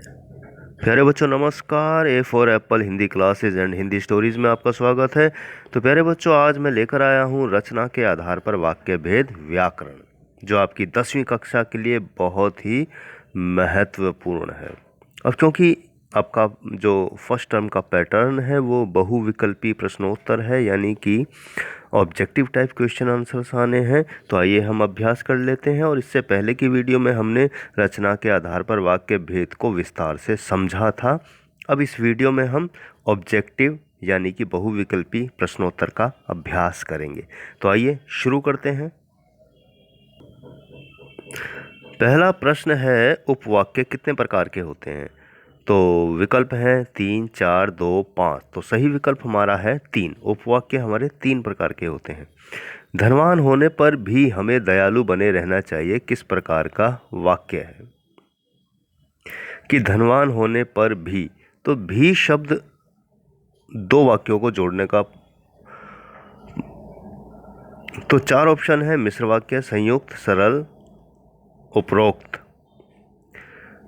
प्यारे बच्चों नमस्कार। A for Apple Hindi classes and Hindi stories में आपका स्वागत है। तो प्यारे बच्चों आज मैं लेकर आया हूँ रचना के आधार पर वाक्य भेद व्याकरण, जो आपकी 10वीं कक्षा के लिए बहुत ही महत्वपूर्ण है। अब क्योंकि आपका जो फर्स्ट टर्म का पैटर्न है वो बहुविकल्पी प्रश्नोत्तर है, यानी कि ऑब्जेक्टिव टाइप क्वेश्चन आंसर्स आने हैं, तो आइए हम अभ्यास कर लेते हैं। और इससे पहले की वीडियो में हमने रचना के आधार पर वाक्य भेद को विस्तार से समझा था। अब इस वीडियो में हम ऑब्जेक्टिव यानी कि बहुविकल्पी प्रश्नोत्तर का अभ्यास करेंगे। तो आइए शुरू करते हैं। पहला प्रश्न है, उपवाक्य कितने प्रकार के होते हैं? तो विकल्प हैं 3, 4, 2, 5। तो सही विकल्प हमारा है 3। उपवाक्य हमारे 3 प्रकार के होते हैं। धनवान होने पर भी हमें दयालु बने रहना चाहिए, किस प्रकार का वाक्य है? कि धनवान होने पर भी, तो भी शब्द 2 वाक्यों को जोड़ने का। तो 4 ऑप्शन है, मिश्र वाक्य, संयुक्त, सरल, उपरोक्त।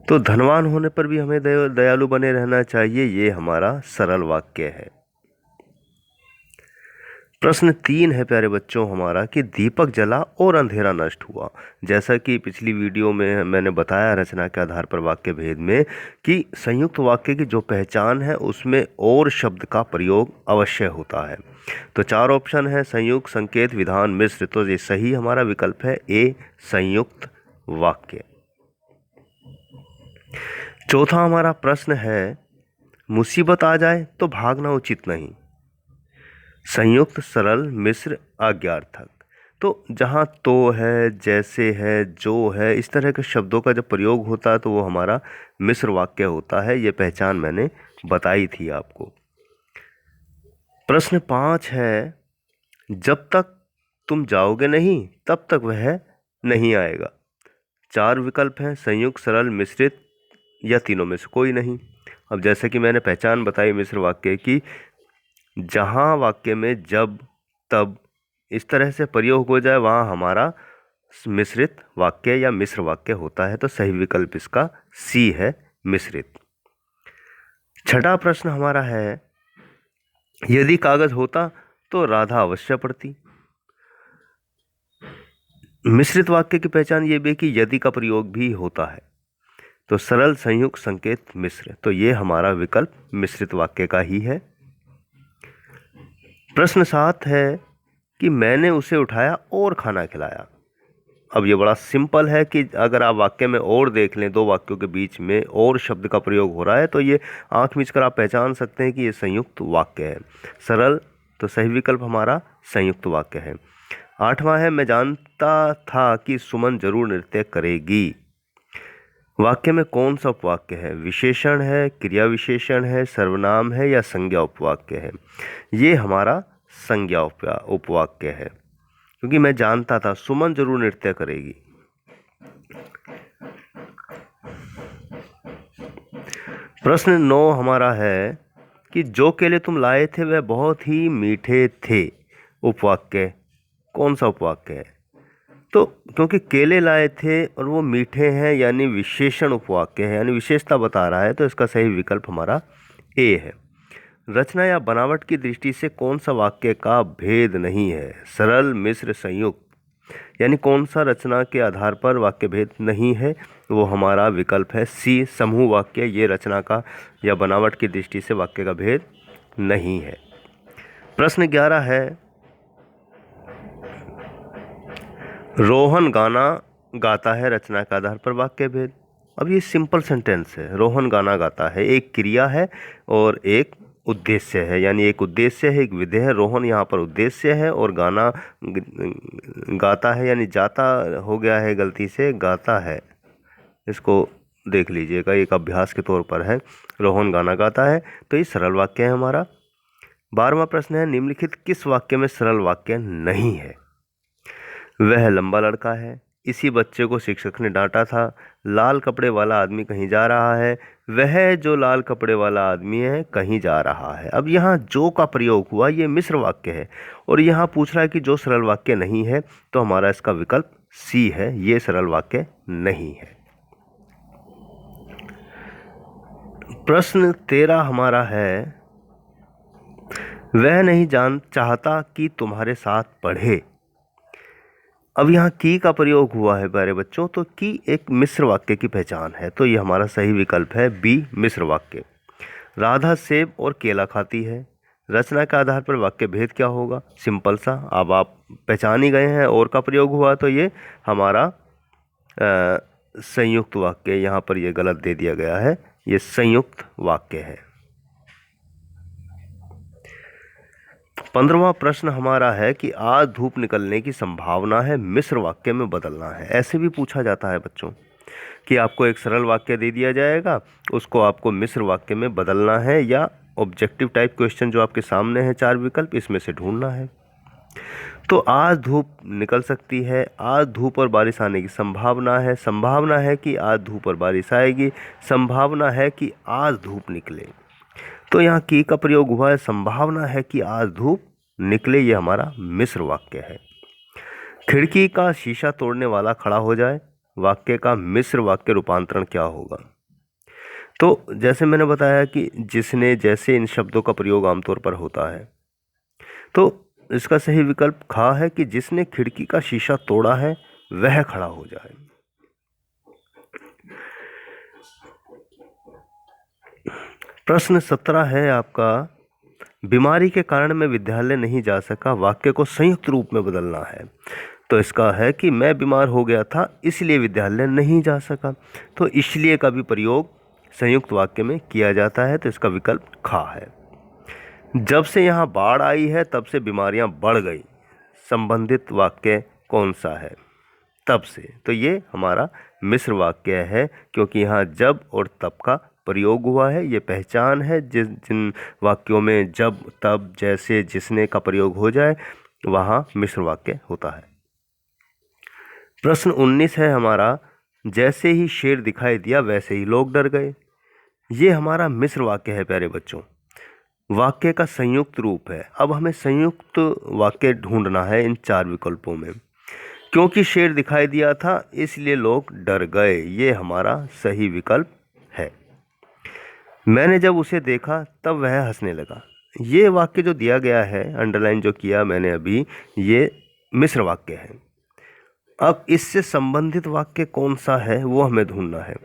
तो धनवान होने पर भी हमें दयालु बने रहना चाहिए, ये हमारा सरल वाक्य है। प्रश्न 3 है प्यारे बच्चों हमारा, कि दीपक जला और अंधेरा नष्ट हुआ। जैसा कि पिछली वीडियो में मैंने बताया रचना के आधार पर वाक्य भेद में, कि संयुक्त वाक्य की जो पहचान है उसमें और शब्द का प्रयोग अवश्य होता है। तो 4 ऑप्शन है, संयुक्त, संकेत, विधान, मिश्र। तो ये सही हमारा विकल्प है ए, संयुक्त वाक्य। चौथा हमारा प्रश्न है, मुसीबत आ जाए तो भागना उचित नहीं। संयुक्त, सरल, मिश्र, आज्ञार्थक। तो जहाँ तो है, जैसे है, जो है, इस तरह के शब्दों का जब प्रयोग होता है तो वो हमारा मिश्र वाक्य होता है। ये पहचान मैंने बताई थी आपको। प्रश्न 5 है, जब तक तुम जाओगे नहीं तब तक वह नहीं आएगा। 4 विकल्प हैं, संयुक्त, सरल, मिश्रित या तीनों में से कोई नहीं। अब जैसे कि मैंने पहचान बताई मिश्र वाक्य की, जहाँ वाक्य में जब, तब इस तरह से प्रयोग हो जाए वहाँ हमारा मिश्रित वाक्य या मिश्र वाक्य होता है। तो सही विकल्प इसका सी है, मिश्रित। छठा प्रश्न हमारा है, यदि कागज होता तो राधा अवश्य पढ़ती। मिश्रित वाक्य की पहचान ये भी कि यदि का प्रयोग भी होता है। तो सरल, संयुक्त, संकेत, मिश्र। तो ये हमारा विकल्प मिश्रित वाक्य का ही है। प्रश्न 7 है, कि मैंने उसे उठाया और खाना खिलाया। अब ये बड़ा सिंपल है कि अगर आप वाक्य में और देख लें, 2 वाक्यों के बीच में और शब्द का प्रयोग हो रहा है, तो ये आंख मीच कर आप पहचान सकते हैं कि ये संयुक्त वाक्य है। सरल, तो सही विकल्प हमारा संयुक्त वाक्य है। 8वां है, मैं जानता था कि सुमन जरूर नृत्य करेगी। वाक्य में कौन सा उपवाक्य है? विशेषण है, क्रिया विशेषण है, सर्वनाम है या संज्ञा उपवाक्य है? ये हमारा संज्ञा उपवाक्य है, क्योंकि मैं जानता था सुमन जरूर नृत्य करेगी। प्रश्न 9 हमारा है, कि जो केले तुम लाए थे वह बहुत ही मीठे थे। उपवाक्य कौन सा उपवाक्य है? तो क्योंकि केले लाए थे और वो मीठे हैं, यानी विशेषण उपवाक्य है, यानी विशेषता बता रहा है। तो इसका सही विकल्प हमारा ए है। रचना या बनावट की दृष्टि से कौन सा वाक्य का भेद नहीं है? सरल, मिश्र, संयुक्त। यानी कौन सा रचना के आधार पर वाक्य भेद नहीं है? वो हमारा विकल्प है सी, समूह वाक्य। ये रचना का या बनावट की दृष्टि से वाक्य का भेद नहीं है। प्रश्न 11 है, रोहन गाना गाता है, रचना के आधार पर वाक्य भेद। अब ये सिंपल सेंटेंस है, रोहन गाना गाता है, एक क्रिया है और एक उद्देश्य है, यानी एक उद्देश्य है, एक विधेय है। रोहन यहाँ पर उद्देश्य है और गाना गाता है, यानी जाता हो गया है, गलती से गाता है। इसको देख लीजिएगा, एक अभ्यास के तौर पर है। रोहन गाना गाता है, तो ये सरल वाक्य है हमारा। 12वां प्रश्न है, निम्नलिखित किस वाक्य में सरल वाक्य नहीं है? वह लंबा लड़का है, इसी बच्चे को शिक्षक ने डांटा था, लाल कपड़े वाला आदमी कहीं जा रहा है, वह जो लाल कपड़े वाला आदमी है कहीं जा रहा है। अब यहाँ जो का प्रयोग हुआ ये मिश्र वाक्य है, और यहाँ पूछ रहा है कि जो सरल वाक्य नहीं है, तो हमारा इसका विकल्प सी है, ये सरल वाक्य नहीं है। प्रश्न 13 हमारा है, वह नहीं जान चाहता कि तुम्हारे साथ पढ़े। अब यहाँ की का प्रयोग हुआ है प्यारे बच्चों, तो की एक मिश्र वाक्य की पहचान है, तो ये हमारा सही विकल्प है बी, मिश्र वाक्य। राधा सेब और केला खाती है। रचना के आधार पर वाक्य भेद क्या होगा? सिंपल सा, अब आप पहचान ही गए हैं, और का प्रयोग हुआ, तो ये हमारा संयुक्त वाक्य, यहाँ पर ये गलत दे दिया गया है, ये संयुक्त वाक्य है। 15वां प्रश्न हमारा है कि आज धूप निकलने की संभावना है, मिश्र वाक्य में बदलना है। ऐसे भी पूछा जाता है बच्चों कि आपको एक सरल वाक्य दे दिया जाएगा, उसको आपको मिश्र वाक्य में बदलना है, या ऑब्जेक्टिव टाइप क्वेश्चन जो आपके सामने है 4 विकल्प, इसमें से ढूंढना है। तो आज धूप निकल सकती है, आज धूप और बारिश आने की संभावना है, संभावना है कि आज धूप और बारिश आएगी, संभावना है कि आज धूप निकले। तो यहाँ की का प्रयोग हुआ है, संभावना है कि आज धूप निकले, ये हमारा मिश्र वाक्य है। खिड़की का शीशा तोड़ने वाला खड़ा हो जाए, वाक्य का मिश्र वाक्य रूपांतरण क्या होगा? तो जैसे मैंने बताया कि जिसने, जैसे, इन शब्दों का प्रयोग आमतौर पर होता है, तो इसका सही विकल्प खा है कि जिसने खिड़की का शीशा तोड़ा है वह खड़ा हो जाए। प्रश्न 17 है आपका, बीमारी के कारण मैं विद्यालय नहीं जा सका, वाक्य को संयुक्त रूप में बदलना है। तो इसका है कि मैं बीमार हो गया था इसलिए विद्यालय नहीं जा सका, तो इसलिए का भी प्रयोग संयुक्त वाक्य में किया जाता है, तो इसका विकल्प खा है। जब से यहाँ बाढ़ आई है तब से बीमारियाँ बढ़ गई, संबंधित वाक्य कौन सा है? तब से, तो ये हमारा मिश्र वाक्य है, क्योंकि यहाँ जब और तब का प्रयोग हुआ है, ये पहचान है। जिन वाक्यों में जब, तब, जैसे, जिसने का प्रयोग हो जाए वहाँ मिश्र वाक्य होता है। प्रश्न 19 है हमारा, जैसे ही शेर दिखाई दिया वैसे ही लोग डर गए। ये हमारा मिश्र वाक्य है प्यारे बच्चों, वाक्य का संयुक्त रूप है। अब हमें संयुक्त वाक्य ढूंढना है इन 4 विकल्पों में। क्योंकि शेर दिखाई दिया था इसलिए लोग डर गए, ये हमारा सही विकल्प है। मैंने जब उसे देखा तब वह हंसने लगा, ये वाक्य जो दिया गया है, अंडरलाइन जो किया मैंने अभी, ये मिश्र वाक्य है। अब इससे संबंधित वाक्य कौन सा है वो हमें ढूंढना है।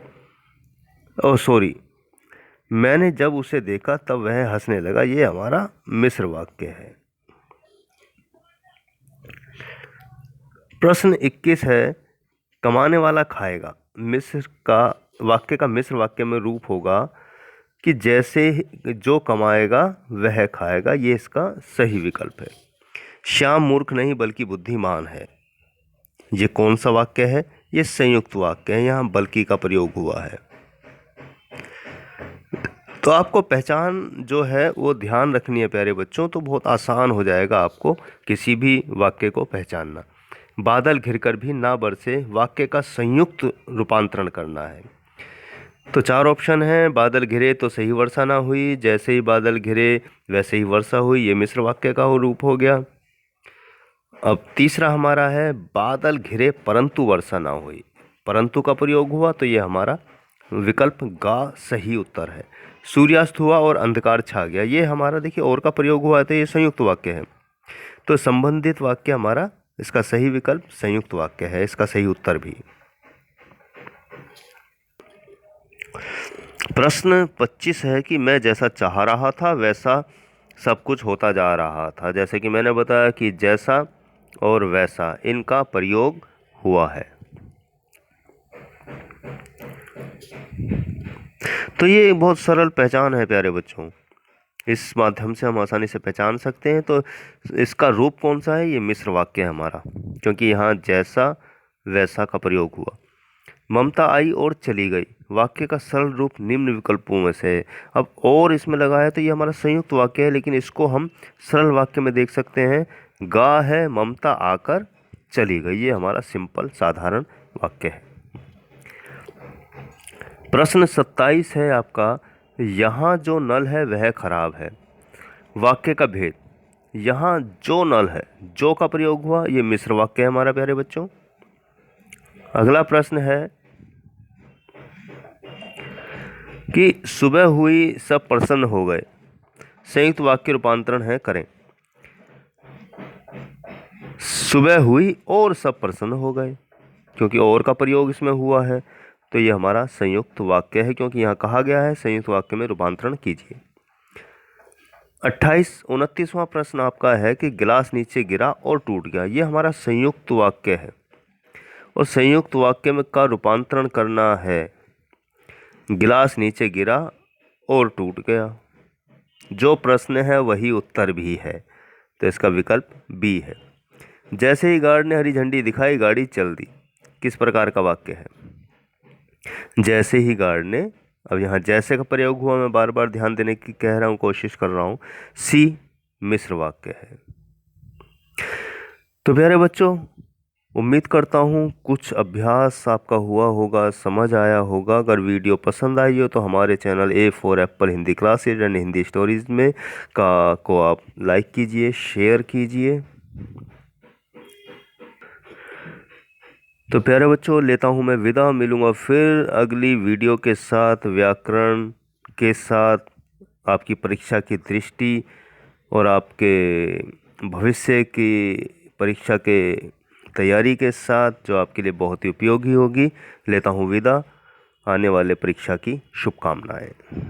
ओह सॉरी, मैंने जब उसे देखा तब वह हंसने लगा, ये हमारा मिश्र वाक्य है। प्रश्न 21 है, कमाने वाला खाएगा, मिश्र का वाक्य का मिश्र वाक्य में रूप होगा कि जैसे जो कमाएगा वह खाएगा, ये इसका सही विकल्प है। श्याम मूर्ख नहीं बल्कि बुद्धिमान है, ये कौन सा वाक्य है? ये संयुक्त वाक्य है, यहाँ बल्कि का प्रयोग हुआ है। तो आपको पहचान जो है वो ध्यान रखनी है प्यारे बच्चों, तो बहुत आसान हो जाएगा आपको किसी भी वाक्य को पहचानना। बादल घिरकर भी ना बरसे, वाक्य का संयुक्त रूपांतरण करना है। तो 4 ऑप्शन हैं, बादल घिरे तो सही वर्षा ना हुई, जैसे ही बादल घिरे वैसे ही वर्षा हुई, ये मिश्र वाक्य का रूप हो गया। अब तीसरा हमारा है, बादल घिरे परंतु वर्षा ना हुई, परंतु का प्रयोग हुआ, तो ये हमारा विकल्प गा सही उत्तर है। सूर्यास्त हुआ और अंधकार छा गया, ये हमारा देखिए और का प्रयोग हुआ है, तो ये संयुक्त वाक्य है। तो संबंधित वाक्य हमारा, इसका सही विकल्प संयुक्त वाक्य है, इसका सही उत्तर भी। प्रश्न 25 है कि मैं जैसा चाह रहा था वैसा सब कुछ होता जा रहा था। जैसे कि मैंने बताया कि जैसा और वैसा, इनका प्रयोग हुआ है। तो ये बहुत सरल पहचान है प्यारे बच्चों, इस माध्यम से हम आसानी से पहचान सकते हैं। तो इसका रूप कौन सा है? ये मिश्र वाक्य है हमारा, क्योंकि यहाँ जैसा वैसा का प्रयोग हुआ। ममता आई और चली गई, वाक्य का सरल रूप निम्न विकल्पों में से है। अब और इसमें लगा है, तो ये हमारा संयुक्त वाक्य है, लेकिन इसको हम सरल वाक्य में देख सकते हैं। गा है ममता आकर चली गई, ये हमारा सिंपल साधारण वाक्य है। प्रश्न 27 है आपका, यहाँ जो नल है वह खराब है, वाक्य का भेद। यहाँ जो नल है, जो का प्रयोग हुआ, ये मिश्र वाक्य है हमारा प्यारे बच्चों। अगला प्रश्न है, कि सुबह हुई सब प्रसन्न हो गए। संयुक्त वाक्य रूपांतरण है, करें। सुबह हुई और सब प्रसन्न हो गए, क्योंकि और का प्रयोग इसमें हुआ है, तो ये हमारा संयुक्त वाक्य है, क्योंकि यहाँ कहा गया है संयुक्त वाक्य में रूपांतरण कीजिए। 29वां प्रश्न आपका है कि गिलास नीचे गिरा और टूट गया। ये हमारा संयुक्त वाक्य है और संयुक्त वाक्य में का रूपांतरण करना है। गिलास नीचे गिरा और टूट गया, जो प्रश्न है वही उत्तर भी है, तो इसका विकल्प बी है। जैसे ही गार्ड ने हरी झंडी दिखाई गाड़ी चल दी, किस प्रकार का वाक्य है? जैसे ही गार्ड ने, अब यहाँ जैसे का प्रयोग हुआ, मैं बार बार ध्यान देने की कह रहा हूँ, कोशिश कर रहा हूँ। सी मिश्र वाक्य है। तो प्यारे बच्चों, उम्मीद करता हूँ कुछ अभ्यास आपका हुआ होगा, समझ आया होगा। अगर वीडियो पसंद आई हो तो हमारे channel A for Apple Hindi classes and Hindi stories में को आप लाइक कीजिए, शेयर कीजिए। तो प्यारे बच्चों, लेता हूँ मैं विदा। मिलूँगा फिर अगली वीडियो के साथ, व्याकरण के साथ, आपकी परीक्षा की दृष्टि और आपके भविष्य की परीक्षा के तैयारी के साथ, जो आपके लिए बहुत ही उपयोगी होगी। लेता हूँ विदा। आने वाले परीक्षा की शुभकामनाएं।